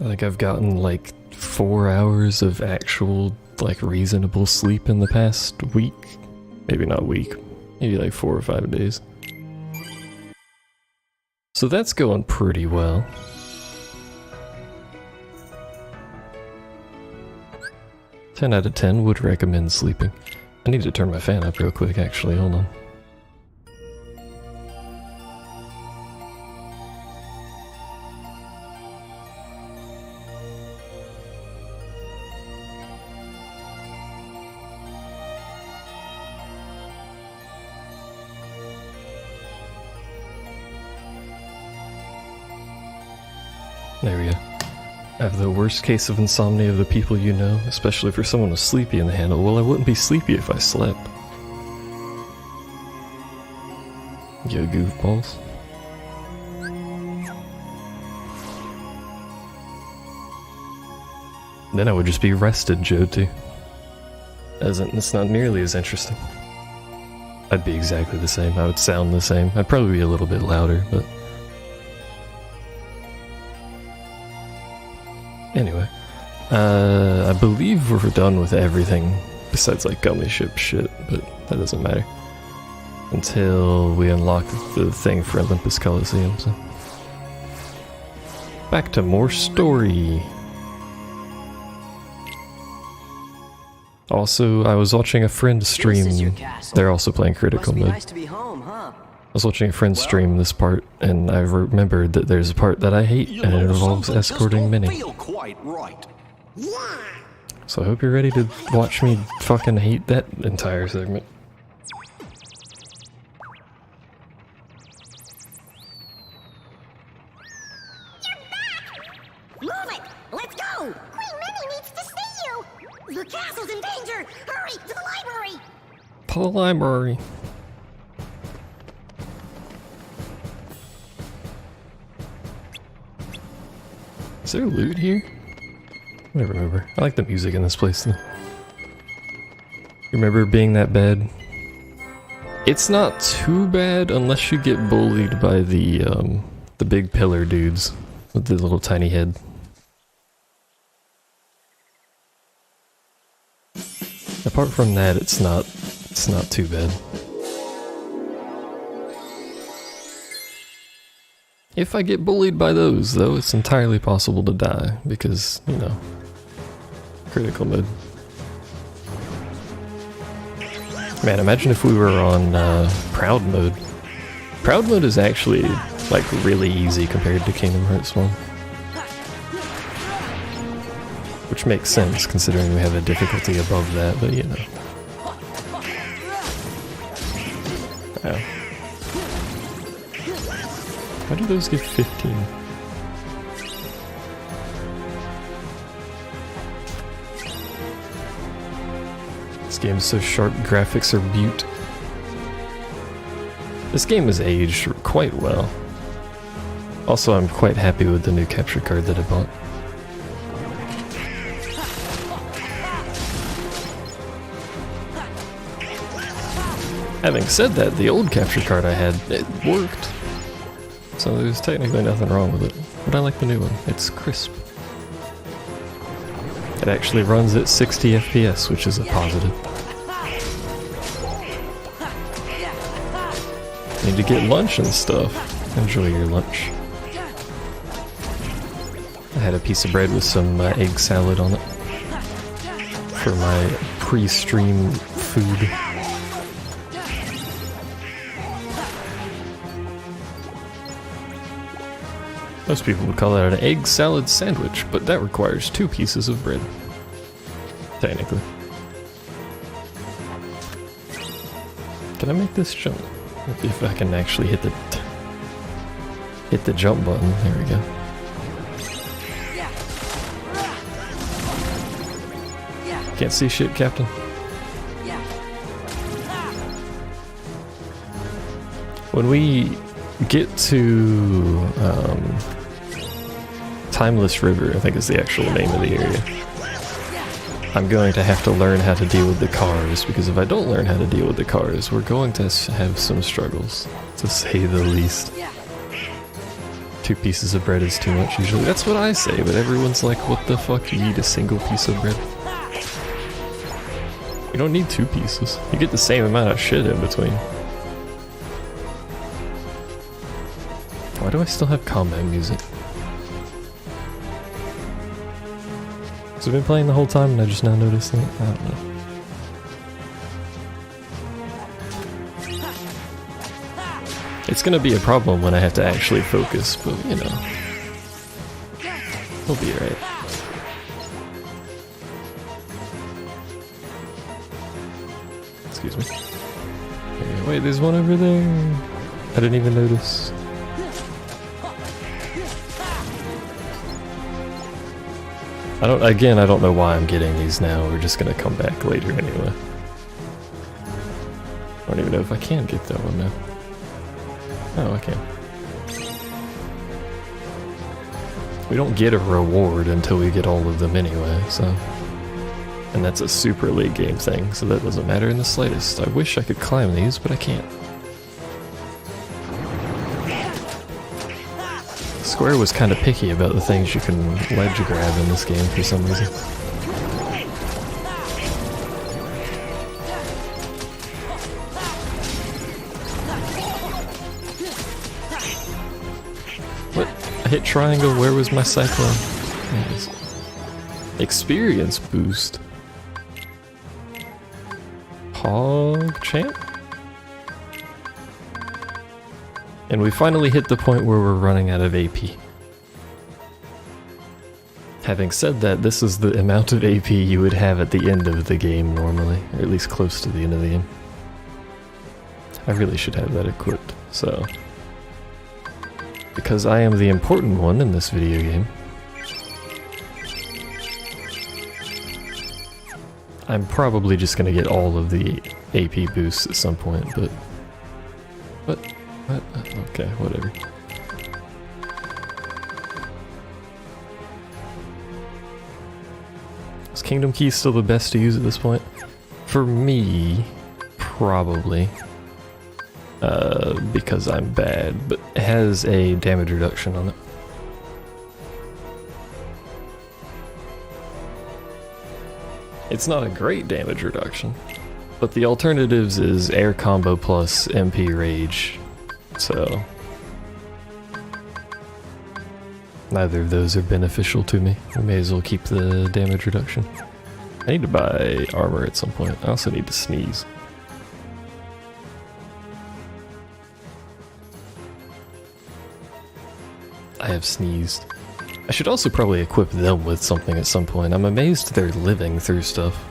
I think I've gotten like 4 hours of actual, like, reasonable sleep in the past week. Maybe not week, maybe like 4 or 5 days. So that's going pretty well. Ten out of 10 would recommend sleeping. I need to turn my fan up real quick, actually, hold on. There we go. I have the worst case of insomnia of the people you know, especially for someone who's sleepy in the handle. Well, I wouldn't be sleepy if I slept. You goofballs. Then I would just be rested, Joe, too. It's not nearly as interesting. I'd be exactly the same. I would sound the same. I'd probably be a little bit louder, but... Anyway, I believe we're done with everything besides like gummy ship shit, but that doesn't matter. Until we unlock the thing for Olympus Coliseum, so. Back to more story. Also, I was watching a friend stream. They're also playing Critical Mode. Nice to be home, huh? I was watching a friend stream this part, and I remembered that there's a part that I hate, and it involves escorting Minnie. Right. So I hope you're ready to watch me fucking hate that entire segment. Move it! Let's go! Queen Minnie needs to see you! The castle's in danger! Hurry, to the library! To the library. Is there loot here? I don't remember. I like the music in this place though. Remember being that bad? It's not too bad unless you get bullied by the big pillar dudes with the little tiny head. Apart from that, it's not too bad. If I get bullied by those, though, it's entirely possible to die, because, you know, critical mode. Man, imagine if we were on proud mode. Proud mode is actually, like, really easy compared to Kingdom Hearts 1. Which makes sense, considering we have a difficulty above that, but you know. Ow. How do those get 15? This game's so sharp, graphics are beaut. This game is aged quite well. Also, I'm quite happy with the new capture card that I bought. Having said that, the old capture card I had, it worked. So there's technically nothing wrong with it. But I like the new one. It's crisp. It actually runs at 60 FPS, which is a positive. Need to get lunch and stuff. Enjoy your lunch. I had a piece of bread with some egg salad on it. For my pre-stream food. Most people would call that an egg salad sandwich, but that requires 2 pieces of bread. Technically. Can I make this jump? If I can actually hit the jump button. There we go. Can't see shit, Captain. When we get to Timeless River, I think is the actual name of the area, I'm going to have to learn how to deal with the cars, because if I don't learn how to deal with the cars, we're going to have some struggles, to say the least. 2 pieces of bread is too much usually. That's what I say, but everyone's like, what the fuck, you eat a single piece of bread? You don't need 2 pieces. You get the same amount of shit in between. Why do I still have combat music? Has it been playing the whole time and I just now noticed it? I don't know. It's gonna be a problem when I have to actually focus, but you know. We'll be alright. Excuse me. Okay, wait, there's one over there. I didn't even notice. I don't know why I'm getting these now. We're just gonna come back later anyway. I don't even know if I can get that one now. Oh, I can. We don't get a reward until we get all of them anyway, so... And that's a super late game thing, so that doesn't matter in the slightest. I wish I could climb these, but I can't. Square was kind of picky about the things you can ledge grab in this game for some reason. What? I hit triangle, where was my cyclone? There it is. Experience boost. Hog champ? And we finally hit the point where we're running out of AP. Having said that, this is the amount of AP you would have at the end of the game normally, or at least close to the end of the game. I really should have that equipped, so... Because I am the important one in this video game, I'm probably just gonna get all of the AP boosts at some point, but... What? Okay, whatever. Is Kingdom Key still the best to use at this point? For me, probably. Because I'm bad, but it has a damage reduction on it. It's not a great damage reduction, but the alternatives is air combo plus MP rage, so neither of those are beneficial to me. We may as well keep the damage reduction. I need to buy armor at some point. I also need to sneeze. I have sneezed. I should also probably equip them with something at some point. I'm amazed they're living through stuff.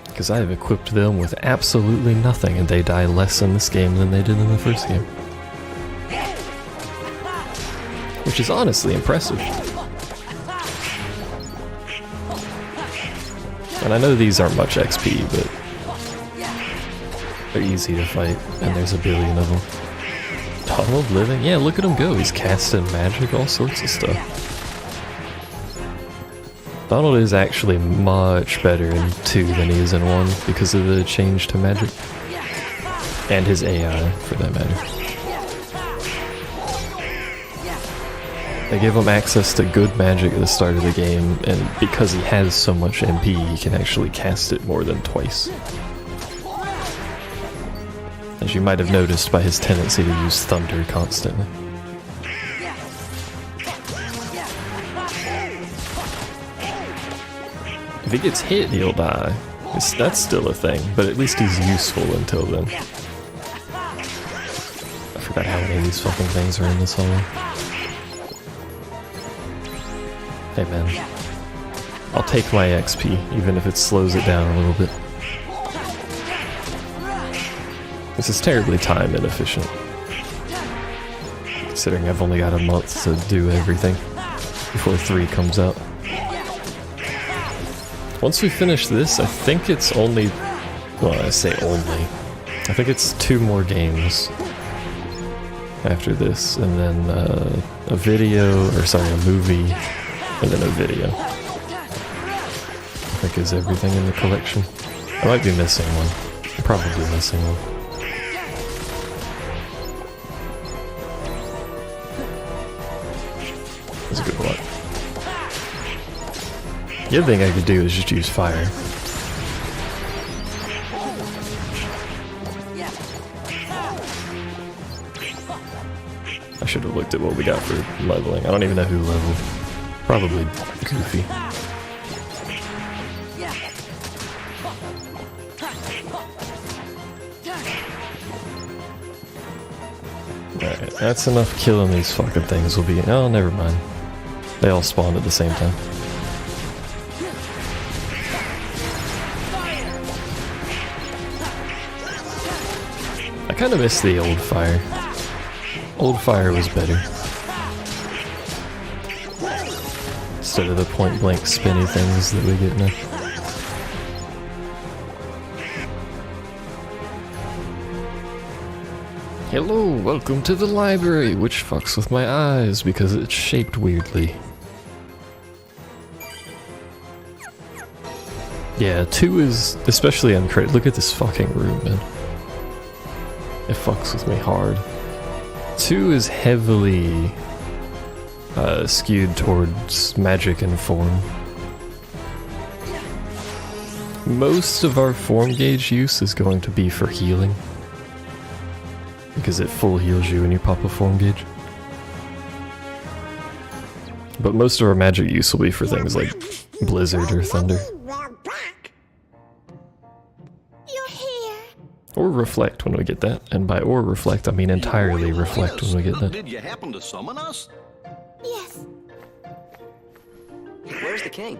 Because I have equipped them with absolutely nothing and they die less in this game than they did in the first game. Which is honestly impressive. And I know these aren't much XP, but they're easy to fight, and there's a billion of them. Donald living? Yeah, look at him go. He's casting magic, all sorts of stuff. Donald is actually much better in 2 than he is in 1 because of the change to magic. And his AI, for that matter. They give him access to good magic at the start of the game, and because he has so much MP, he can actually cast it more than twice. As you might have noticed by his tendency to use thunder constantly. If he gets hit, he'll die. That's still a thing, but at least he's useful until then. I forgot how many of these fucking things are in this hole. Hey man, I'll take my XP, even if it slows it down a little bit. This is terribly time inefficient, considering I've only got a month to do everything before 3 comes out. Once we finish this, I think it's only, well, I say only, I think it's 2 more games after this, and then a movie, and then a video. I think is everything in the collection. I might be missing one. I'm probably missing one. That's a good block. The other thing I could do is just use fire. I should have looked at what we got for leveling. I don't even know who leveled. Probably Goofy. Alright, that's enough killing these fucking things will be. Oh, never mind. They all spawned at the same time. I kind of miss the old fire. Old fire was better. Instead of the point blank spinny things that we get now. Hello, welcome to the library, which fucks with my eyes because it's shaped weirdly. Yeah, 2 is especially uncredited. Look at this fucking room, man. It fucks with me hard. 2 is heavily skewed towards magic and form. Most of our form gauge use is going to be for healing. Because it full heals you when you pop a form gauge. But most of our magic use will be for things like Blizzard or Thunder. You're here. Or Reflect when we get that. And by or Reflect, I mean entirely Reflect when we get that. Did you happen to summon us? Yes. Where's the king?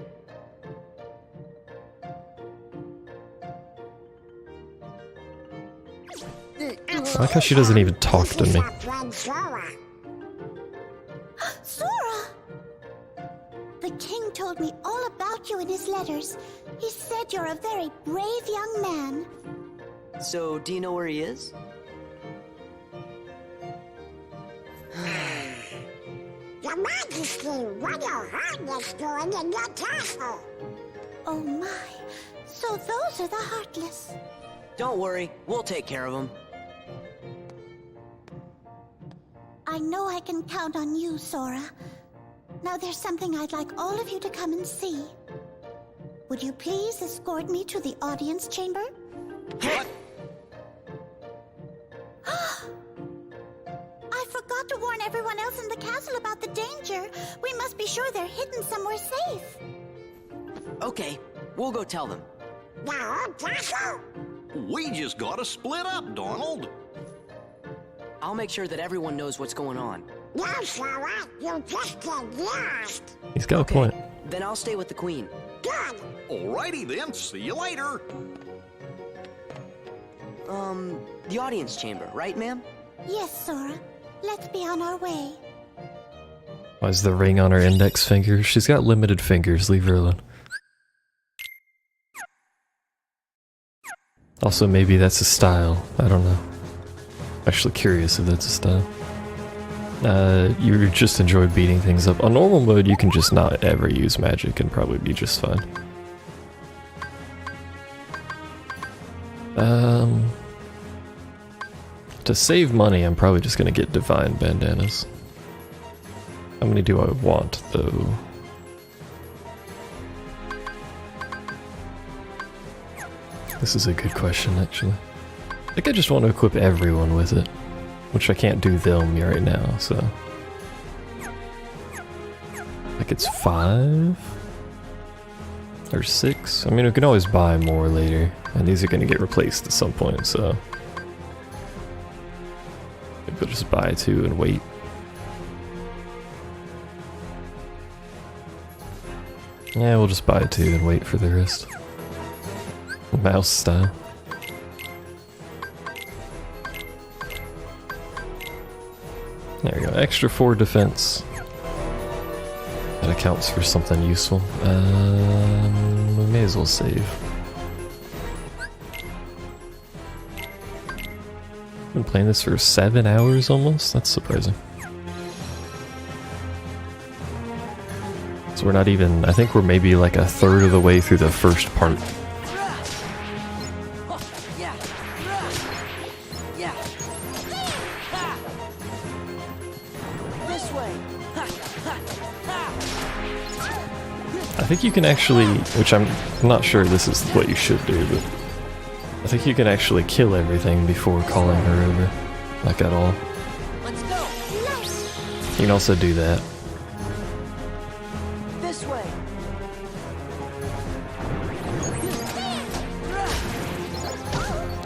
I like how she doesn't even talk to me. Sora! The king told me all about you in his letters. He said you're a very brave young man. So, do you know where he is? Your Majesty, what your Highness doing in your castle? Oh my. So those are the Heartless. Don't worry, we'll take care of him. I know I can count on you, Sora. Now there's something I'd like all of you to come and see. Would you please escort me to the audience chamber? What? I forgot to warn everyone else in the castle about the danger. We must be sure they're hidden somewhere safe. Okay, we'll go tell them. The whole castle? We just gotta split up, Donald. I'll make sure that everyone knows what's going on. No, Sora, you just get lost. He's got a point. Then I'll stay with the queen. Good. Alrighty then, see you later. The audience chamber, right, ma'am? Yes, Sora. Let's be on our way. Why is the ring on her index finger? She's got limited fingers, leave her alone. Also, maybe that's a style. I don't know. Actually curious if that's a style. You just enjoy beating things up. On normal mode, you can just not ever use magic and probably be just fine. To save money, I'm probably just gonna get divine bandanas. How many do I want, though? This is a good question, actually. I think I just want to equip everyone with it, which I can't do them right now, so... Like it's 5? Or 6? I mean, we can always buy more later, and these are going to get replaced at some point, so... Maybe we'll just buy 2 and wait. Yeah, we'll just buy 2 and wait for the rest. Mouse style. There we go, extra 4 defense. That accounts for something useful. We may as well save. Been playing this for 7 hours almost? That's surprising. So we're not even, I think we're maybe like a third of the way through the first part. This way. I think you can actually, which I'm not sure this is what you should do, but I think you can actually kill everything before calling her over. Like at all. Let's go. You can also do that. This way.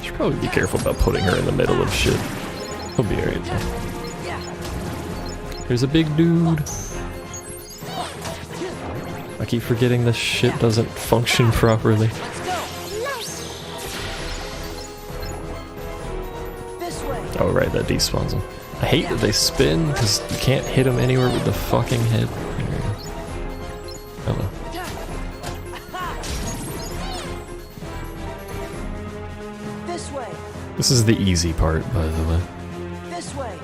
Should probably be careful about putting her in the middle of shit. He'll be alright though. There's a big dude. I keep forgetting this shit doesn't function properly. Let's go. This way. Oh right, that despawns them. I hate that they spin because you can't hit them anywhere with the fucking head. Oh well. This way. This is the easy part, by the way. This way.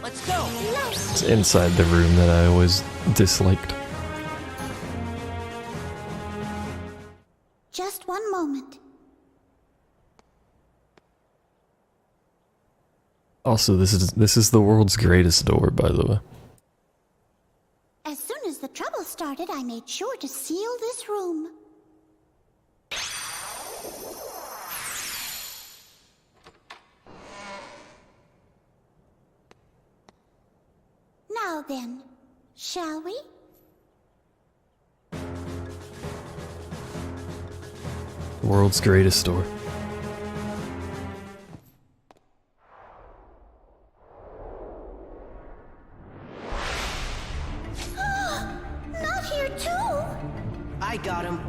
Let's go. It's inside the room that I always disliked. Just one moment. Also, this is the world's greatest door, by the way. As soon as the trouble started, I made sure to seal this room. Now then, shall we? World's greatest door. Not here too! I got him.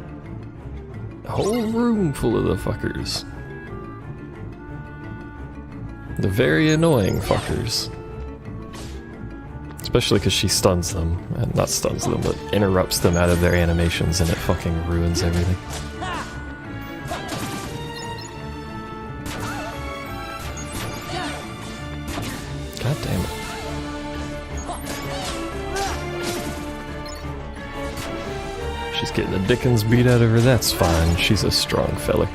A whole room full of the fuckers. The very annoying fuckers. Especially because she stuns them. Not stuns them, but interrupts them out of their animations and it fucking ruins everything. God damn it. She's getting the dickens beat out of her, that's fine. She's a strong fella.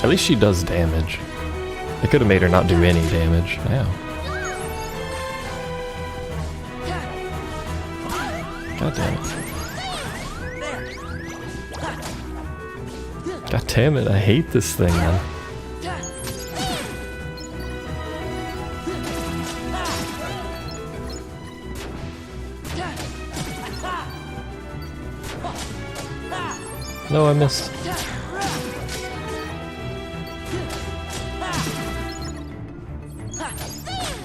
At least she does damage. They could have made her not do any damage. Ow. God damn it. God damn it, I hate this thing, man. No, I missed.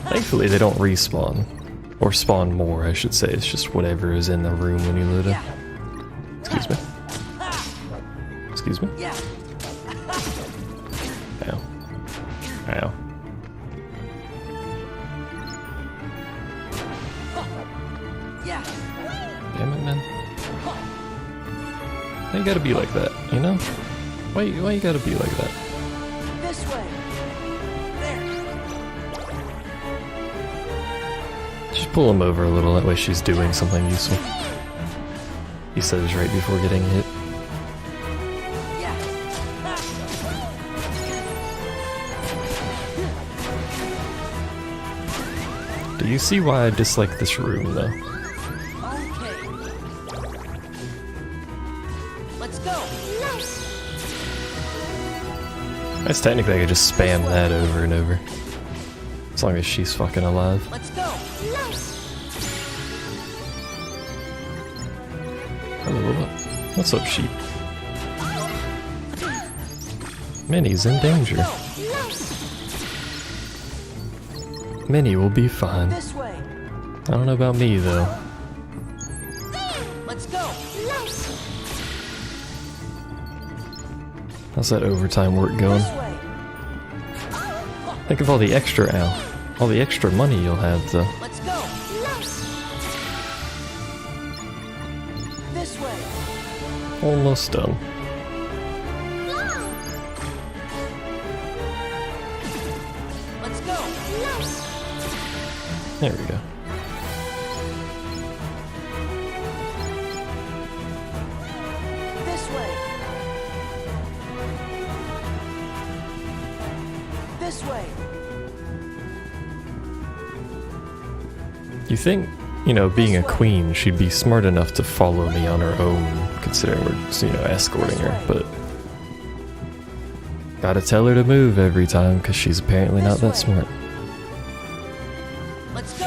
Thankfully, they don't respawn. Or spawn more, I should say. It's just whatever is in the room when you loot it. Excuse me. Excuse me. Ow. Ow. Damn it, man. Why you gotta be like that, you know? Why you gotta be like that? This way. There. Just pull him over a little, that way she's doing something useful. He says right before getting hit. Do you see why I dislike this room, though? Okay. Let's go. I guess technically I could just spam that over and over. As long as she's fucking alive. Let's go. Hello, what's up, sheep? Minnie's in danger. Minnie will be fine. This way. I don't know about me, though. Let's go. How's that overtime work going? This way. Think of all the extra all the extra money you'll have, though. Let's go. This way. Almost done. Let's go. There we go. This way. This way. You think, you know, being a queen, she'd be smart enough to follow me on her own, considering we're, you know, escorting her, but gotta tell her to move every time, because she's apparently not that smart. Let's go.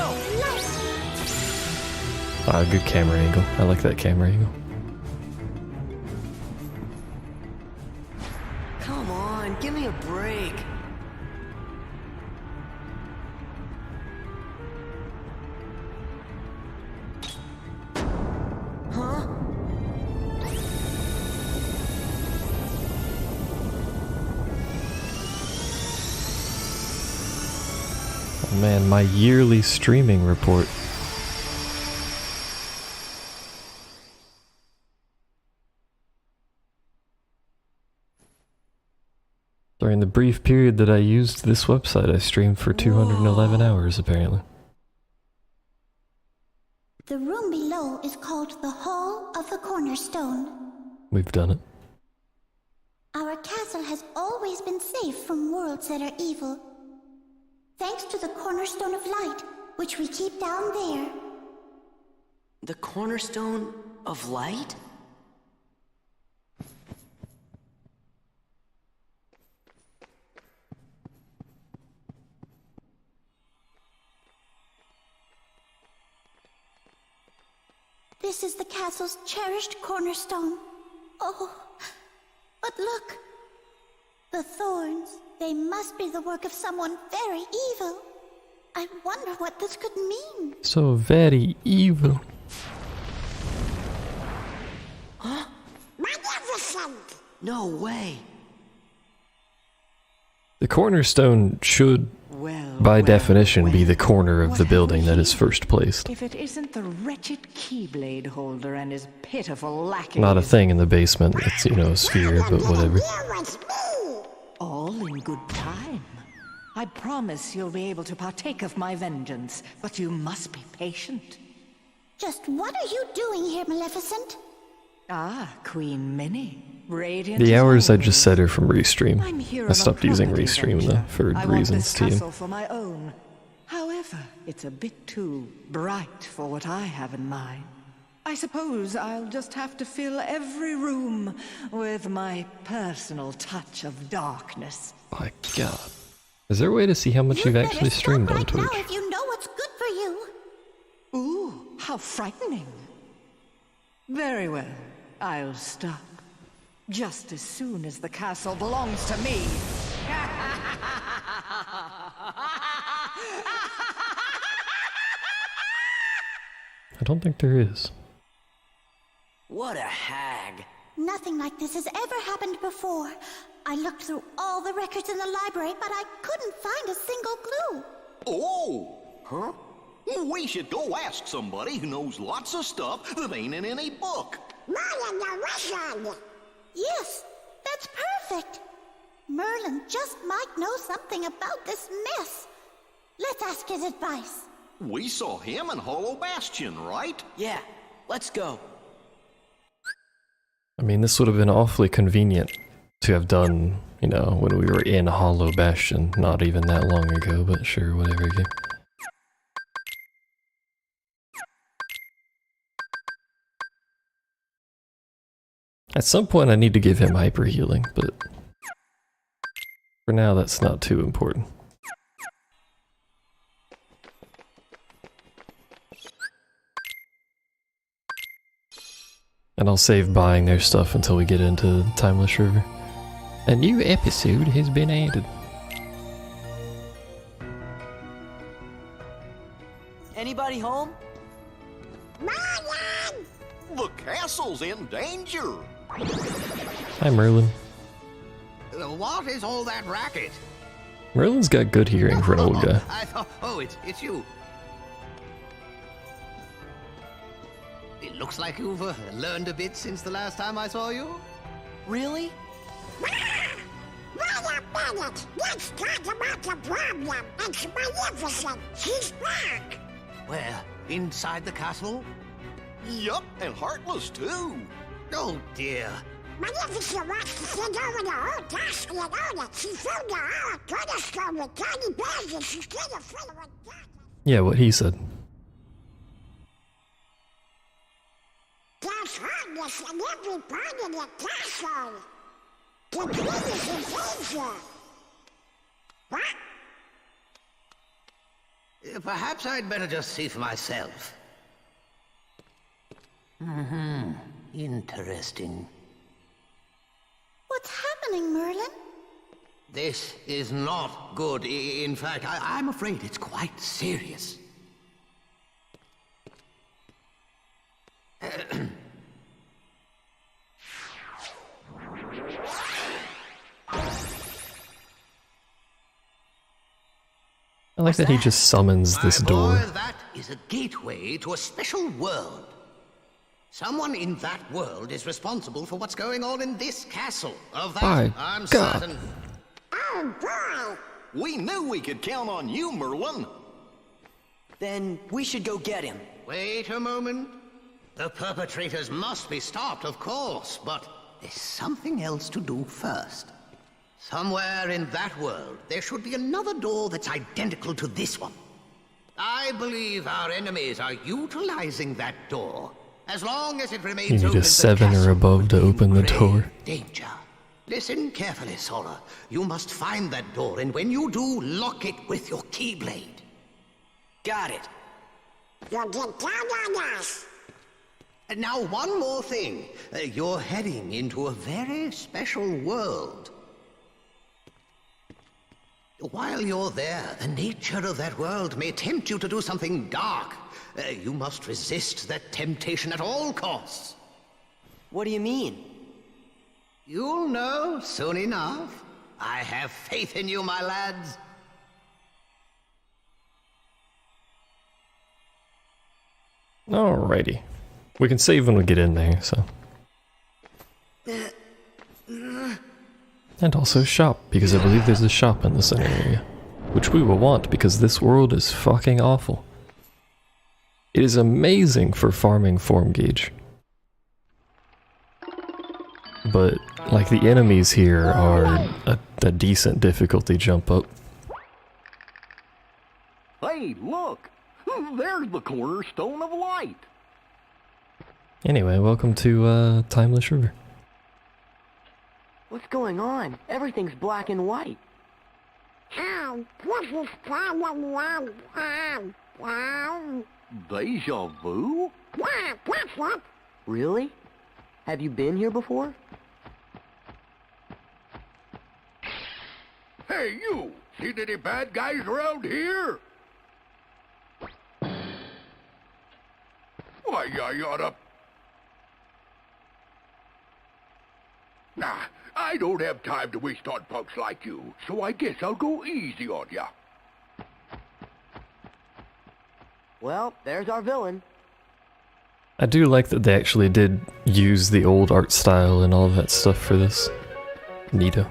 Ah, good camera angle. I like that camera angle. Come on, give me a break. Huh? Oh man, my yearly streaming report. During the brief period that I used this website, I streamed for 211 hours, apparently. The room below is called the Hall of the Cornerstone. We've done it. Our castle has always been safe from worlds that are evil. Thanks to the Cornerstone of Light, which we keep down there. The cornerstone of light? This is the castle's cherished cornerstone. Oh, but look. The thorns, they must be the work of someone very evil. I wonder what this could mean. So very evil. Magnificent! No way. The cornerstone should, Well, by well, definition, be well. the corner of the What building have that we is here? first placed. If it isn't the wretched Keyblade holder and his pitiful lackey. Not a thing in the basement. It's, you know, a sphere, but whatever. Here it's me! All in good time. I promise you'll be able to partake of my vengeance, but you must be patient. Just what are you doing here, Maleficent? Ah, Queen Minnie. Radiant The as hours I always. just set her from Restream. I'm here I on a stopped using property Restream though, venture. for I reasons want this to you. castle for my own. However, it's a bit too bright for what I have in mind. I suppose I'll just have to fill every room with my personal touch of darkness. My god. Is there a way to see how much you've better actually stop streamed on right Twitch? now if you know what's good for you. Ooh, how frightening. Very well, I'll stop. Just as soon as the castle belongs to me. I don't think there is. What a hag. Nothing like this has ever happened before. I looked through all the records in the library, but I couldn't find a single clue. Oh! Huh? We should go ask somebody who knows lots of stuff that ain't in any book. Merlin the Wizard! Yes, that's perfect. Merlin just might know something about this mess. Let's ask his advice. We saw him in Hollow Bastion, right? Yeah, let's go. I mean, this would have been awfully convenient to have done, you know, when we were in Hollow Bastion, not even that long ago, but sure, whatever. Game. At some point I need to give him hyper healing, but for now that's not too important. And I'll save buying their stuff until we get into Timeless River. A new episode has been added. Anybody home? Merlin! The castle's in danger. Hi Merlin. What is all that racket? Merlin's got good hearing for an old guy. I thought, it's you. It looks like you've learned a bit since the last time I saw you. Really? Wait a minute! Let's talk about the problem! It's Magnificent! She's back! Where? Inside the castle? Yup, and Heartless too. Oh dear. Magnificent wants to send over the whole task and own it. She filled the whole cornerstone with tiny bears and she's gonna fill it with darkness. Yeah, what he said. us in every part of the castle. The queen is in danger. What? Perhaps I'd better just see for myself. Interesting. What's happening, Merlin? This is not good. In fact, I'm afraid it's quite serious. I like that he just summons this door. Boy, that is a gateway to a special world. Someone in that world is responsible for what's going on in this castle. Of that, By I'm God. certain. Oh boy. We knew we could count on you, Merlin. Then we should go get him. Wait a moment. The perpetrators must be stopped, of course, but there's something else to do first. Somewhere in that world, there should be another door that's identical to this one. I believe our enemies are utilizing that door. As long as it remains You need open, a 7 or above to open the door. Danger. Listen carefully, Sora. You must find that door, and when you do, lock it with your keyblade. Got it. You can count on us. And now, one more thing. You're heading into a very special world. While you're there, the nature of that world may tempt you to do something dark. You must resist that temptation at all costs. What do you mean? You'll know soon enough. I have faith in you, my lads. Alrighty. We can save when we get in there, so. And also shop, because I believe there's a shop in the center area. Which we will want, because this world is fucking awful. It is amazing for farming form gauge. But, like, the enemies here are a decent difficulty jump up. Hey, look! There's the cornerstone of light! Anyway, welcome to, Timeless River. What's going on? Everything's black and white. Oh, this is probably wow. Deja vu? Yeah, that's it. Really? Have you been here before? Hey, you! Seen any bad guys around here? Why, I oughta... Nah, I don't have time to waste on punks like you, so I guess I'll go easy on ya. Well, there's our villain. I do like that they actually did use the old art style and all that stuff for this. Neato.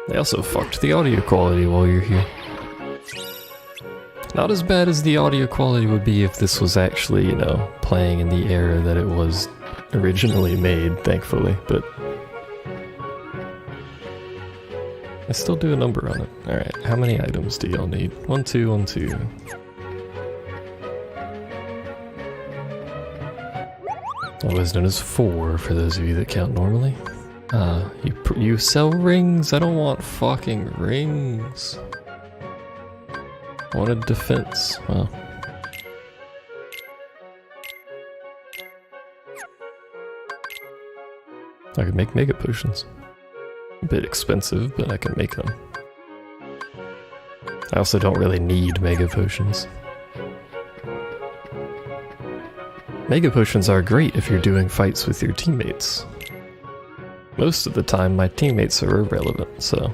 They also fucked the audio quality while you're here. Not as bad as the audio quality would be if this was actually, you know, playing in the era that it was originally made, thankfully, but... I still do a number on it. Alright, how many items do y'all need? 1, 2, 1, 2. Otherwise known as 4 for those of you that count normally. You sell rings? I don't want fucking rings. I wanted defense. Well. I could make mega potions. A bit expensive, but I can make them. I also don't really need mega potions. Mega potions are great if you're doing fights with your teammates. Most of the time, my teammates are irrelevant, so...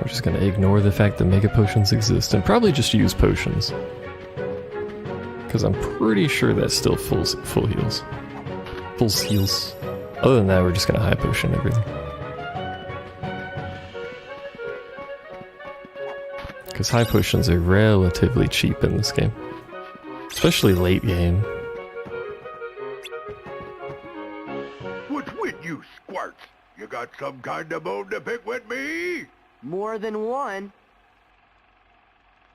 we're just gonna ignore the fact that mega potions exist, and probably just use potions. Because I'm pretty sure that's still full heals. Full heals. Other than that, we're just gonna high potion everything. Because high potions are relatively cheap in this game. Especially late game. What's with you squirts? You got some kind of bone to pick with me? More than one.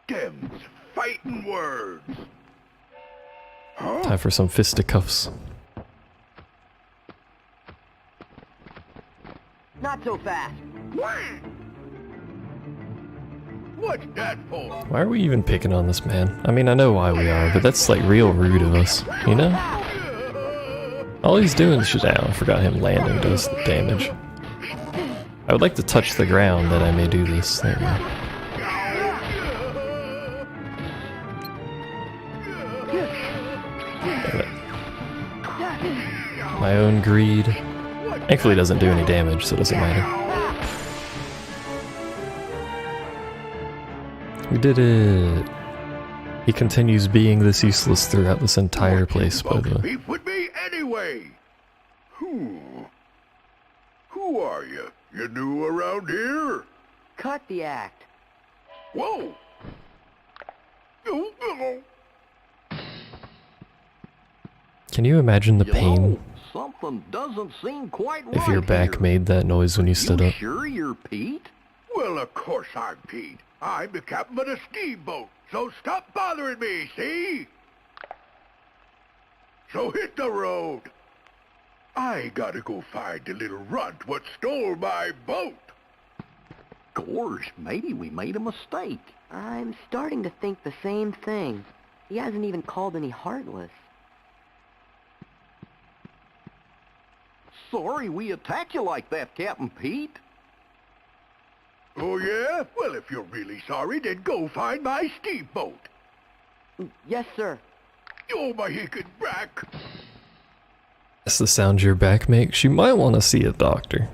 Them's fighting words. Huh? Time for some fisticuffs. Not so fast. What's that for? Why are we even picking on this man? I mean, I know why we are, but that's like real rude of us, you know? All he's doing is just, I forgot him landing does damage. I would like to touch the ground that I may do this. There we go. My own greed. Thankfully it doesn't do any damage, so it doesn't matter. We did it! He continues being this useless throughout this entire place, by the way. Beef with me anyway. Who are you? You new around here? Cut the act. Whoa! Can you imagine the pain Something doesn't seem quite right if your back here. made that noise when you stood You up? sure you're Pete? Well, of course I'm Pete. I'm the captain of the steamboat, so stop bothering me, see? So hit the road. I gotta go find the little runt what stole my boat. Gosh, maybe we made a mistake. I'm starting to think the same thing. He hasn't even called any Heartless. Sorry we attacked you like that, Captain Pete. Oh, yeah? Well, if you're really sorry, then go find my steamboat. Yes, sir. Oh, my hickin' back. That's the sound your back makes. You might want to see a doctor.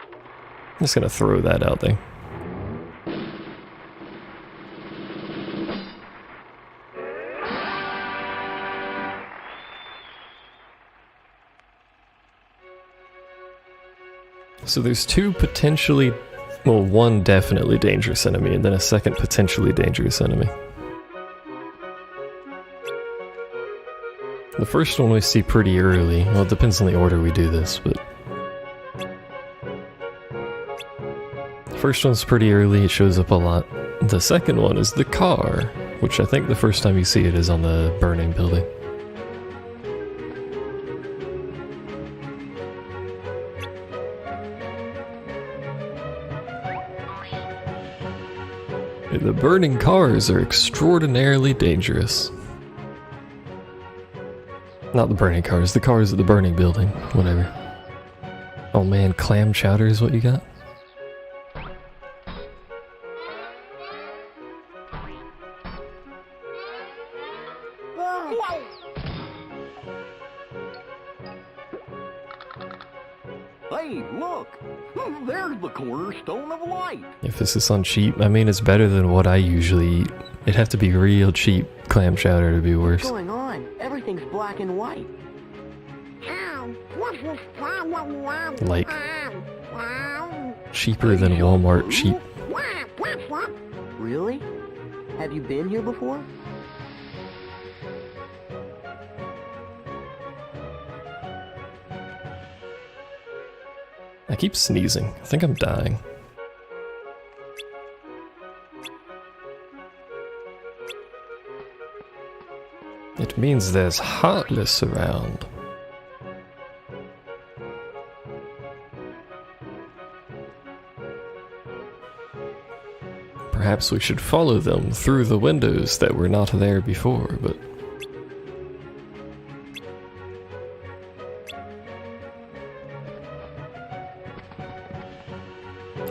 I'm just gonna throw that out there. So there's two potentially, well, one definitely dangerous enemy, and then a second potentially dangerous enemy. The first one we see pretty early. Well, it depends on the order we do this, but... the first one's pretty early, it shows up a lot. The second one is the car, which I think the first time you see it is on the burning building. The burning cars are extraordinarily dangerous. Not the burning cars, the cars at the burning building. Whatever. Oh man, clam chowder is what you got? Hey, look! There's the cornerstone of light! If this is on cheap, I mean it's better than what I usually eat. It'd have to be real cheap clam chowder to be worse. What's going on? Everything's black and white. Like, cheaper than Walmart cheap. Really? Have you been here before? I keep sneezing. I think I'm dying. It means there's Heartless around. Perhaps we should follow them through the windows that were not there before, but...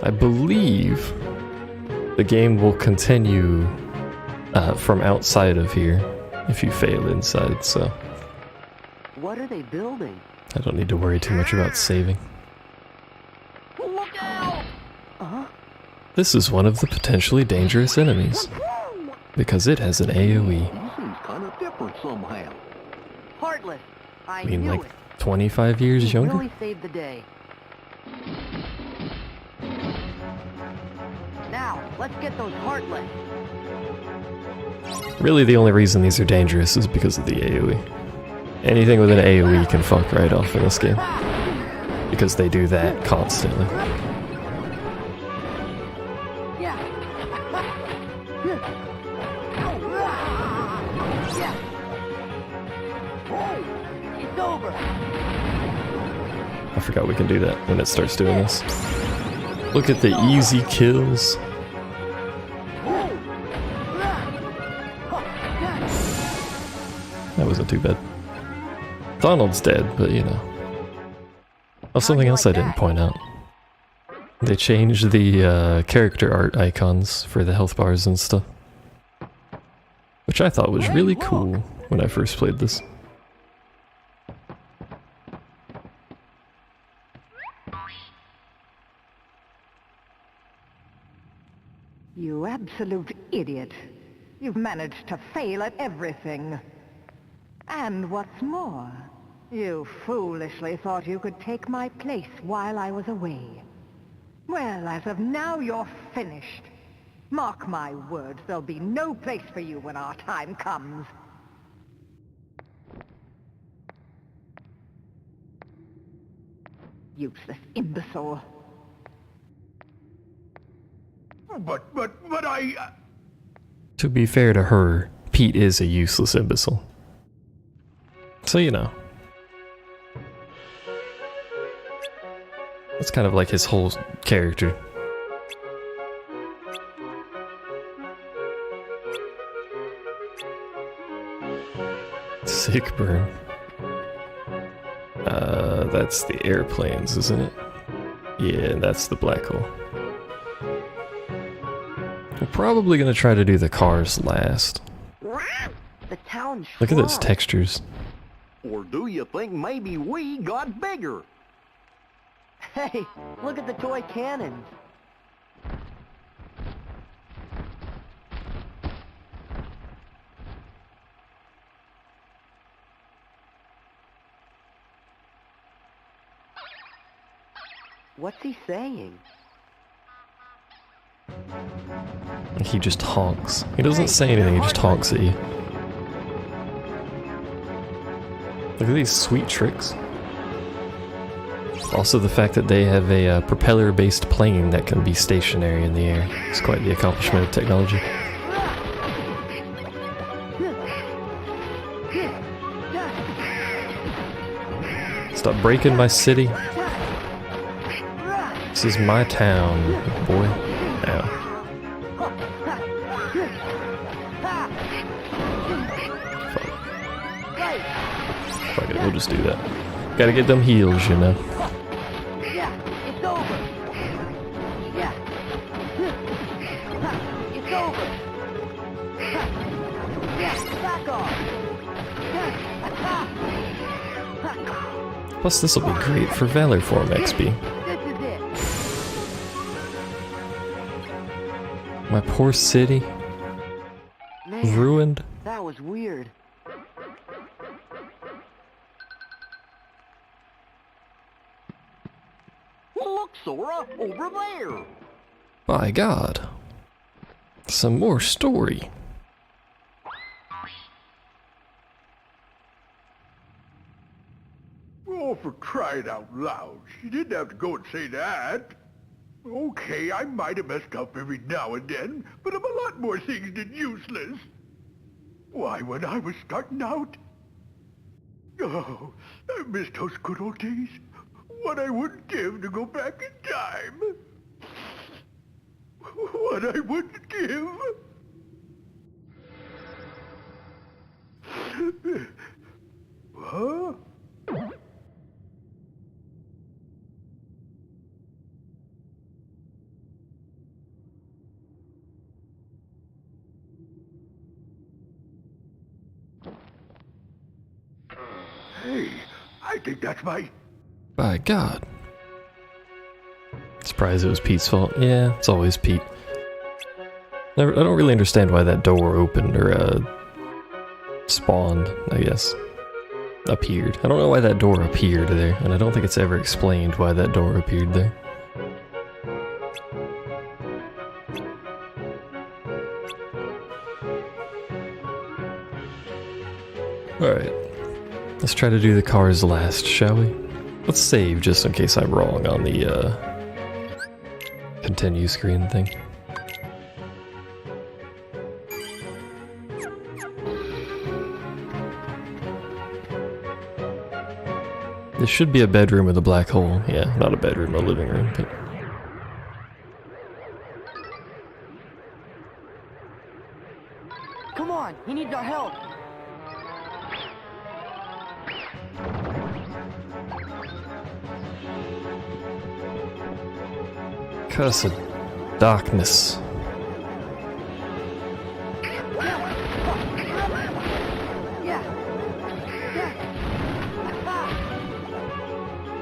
I believe the game will continue from outside of here if you fail inside, so... What are they building? I don't need to worry too much about saving. Look out! This is one of the potentially dangerous enemies, because it has an AoE. He seems kind of different somehow. Heartless! I I mean, knew like, it. 25 years You younger? really saved the day. Now, let's get those Heartless. Really, the only reason these are dangerous is because of the AoE. Anything with an AoE can fuck right off in this game, because they do that constantly. I forgot we can do that when it starts doing this. Look at the easy kills. That wasn't too bad. Donald's dead, but you know. Oh, something else I didn't point out. They changed the character art icons for the health bars and stuff. Which I thought was really cool when I first played this. You absolute idiot. You've managed to fail at everything. And what's more, you foolishly thought you could take my place while I was away. Well, as of now, you're finished. Mark my words, there'll be no place for you when our time comes. Useless imbecile. But I... To be fair to her, Pete is a useless imbecile. So you know. That's kind of like his whole character. Sick burn. That's the airplanes, isn't it? Yeah, that's the black hole. We're probably gonna try to do the cars last. The town's Look at those shrunk. textures. Or do you think maybe we got bigger? Hey, look at the toy cannons. What's he saying? He just honks. He doesn't say anything, he just honks at you. Look at these sweet tricks. Also the fact that they have a propeller-based plane that can be stationary in the air. It's quite the accomplishment of technology. Stop breaking my city. This is my town, boy. Ow. Fuck it, we'll just do that. Gotta get them heals, you know. Yeah, it's over. Yeah. It's over. Yeah, back off. Plus this will be great for Valor Form XP. This is it. My poor city. Man, Ruined. that was weird. Look, Sora, over there. By God. Some more story. Oh, for crying out loud. She didn't have to go and say that. Okay, I might have messed up every now and then, but I'm a lot more things than useless. Why, when I was starting out... Oh, I miss those good old days. What I wouldn't give to go back in time. What I wouldn't give. Huh? Hey, I think that's my... By God. Surprised it was Pete's fault. Yeah, it's always Pete. I don't really understand why that door opened, or spawned, I guess. Appeared. I don't know why that door appeared there, and I don't think it's ever explained why that door appeared there. Alright. Let's try to do the cars last, shall we? Let's save just in case I'm wrong on the continue screen thing. This should be a bedroom with a black hole. Yeah, not a bedroom, a living room, but... Come on, he needs our help. Cursed darkness.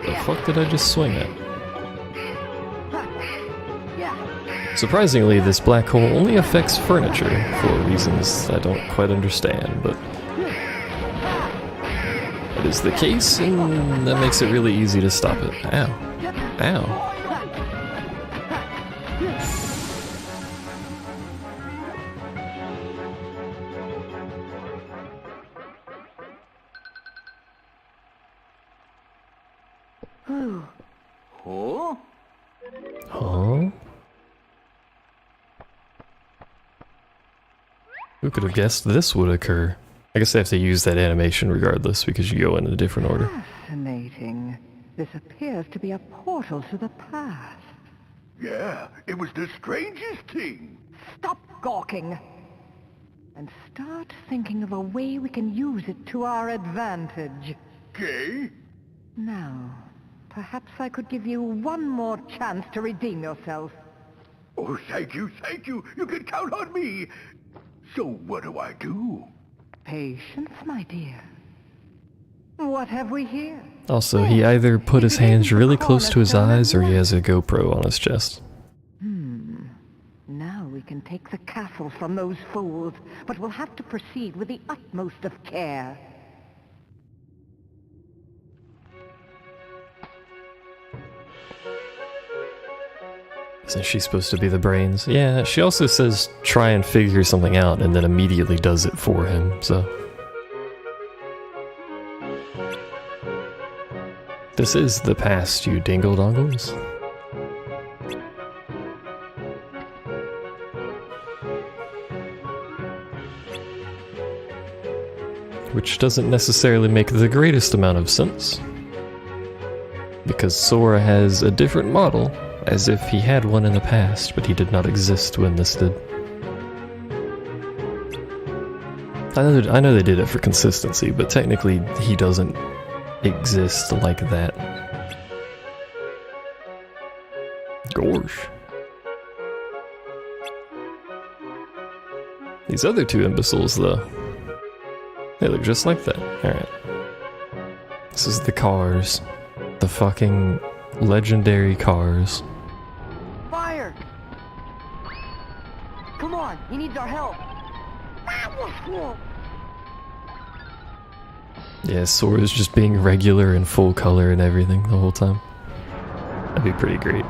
The fuck did I just swing at? Surprisingly, this black hole only affects furniture for reasons I don't quite understand, but that is the case, and that makes it really easy to stop it. Ow. Ow. Oh? Huh? Who could have guessed this would occur? I guess they have to use that animation regardless because you go in a different order. Fascinating. This appears to be a portal to the past. Yeah, it was the strangest thing. Stop gawking! And start thinking of a way we can use it to our advantage. Okay? Now, perhaps I could give you one more chance to redeem yourself. Oh, thank you, thank you. You can count on me. So what do I do? Patience, my dear. What have we here? Also, he either put his hands really close to his eyes or he has a GoPro on his chest. Now we can take the castle from those fools, but we'll have to proceed with the utmost of care. Isn't she supposed to be the brains? Yeah, she also says try and figure something out and then immediately does it for him, so... This is the past, you dingle-dongles. Which doesn't necessarily make the greatest amount of sense. Because Sora has a different model, as if he had one in the past, but he did not exist when this did. I know they did it for consistency, but technically he doesn't exist like that. Gosh. These other two imbeciles, though, they look just like that. Alright. This is the cars. The fucking legendary cars. Fire! Come on, he needs our help. Yeah, Sora's just being regular and full color and everything the whole time. That'd be pretty great.